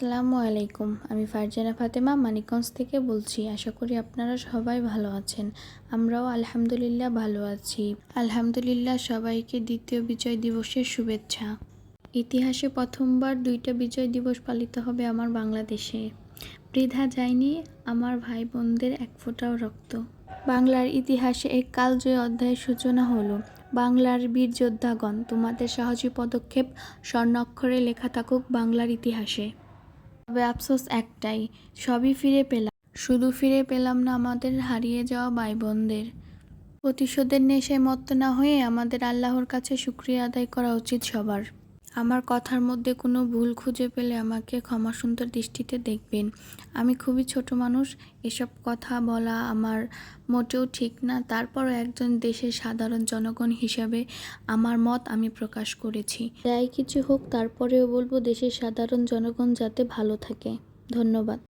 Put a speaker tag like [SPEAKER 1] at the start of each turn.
[SPEAKER 1] আসসালামু আলাইকুম। আমি ফারজানা ফাতেমা মানিকগঞ্জ থেকে বলছি। আশা করি আপনারা সবাই ভালো আছেন। আমরাও আলহামদুলিল্লাহ ভালো আছি। আলহামদুলিল্লাহ, সবাইকে দ্বিতীয় বিজয় দিবসের শুভেচ্ছা। ইতিহাসে প্রথমবার 2টা বিজয় দিবস পালিত হবে আমার বাংলাদেশে। বৃথা যায়নি আমার ভাই বোনদের এক ফোঁটাও রক্ত। বাংলার ইতিহাসে এক কালজয়ী অধ্যায়ের সূচনা হলো। বাংলার বীর যোদ্ধাগণ, তোমাদের সাহসী পদক্ষেপ স্বর্ণাক্ষরে লেখা থাকুক বাংলার ইতিহাসে। তবে আফসোস একটাই, সবই ফিরে পেলাম, শুধু ফিরে পেলাম না আমাদের হারিয়ে যাওয়া ভাই বোনদের। প্রতিশোধের নেশায় মত্ত না হয়ে আমাদের আল্লাহর কাছে শুকরিয়া আদায় করা উচিত সবার। আমার কথার মধ্যে কোনো ভুল খুঁজে পেলে আমাকে ক্ষমাসুন্দর দৃষ্টিতে দেখবেন। আমি খুবই ছোট মানুষ, এসব কথা বলা আমার মোটেও ঠিক না। তারপরও একজন দেশের সাধারণ জনগণ হিসাবে আমার মত আমি প্রকাশ করেছি। যাই কিছু হোক, তারপরেও বলবো দেশের সাধারণ জনগণ যাতে ভালো থাকে। ধন্যবাদ।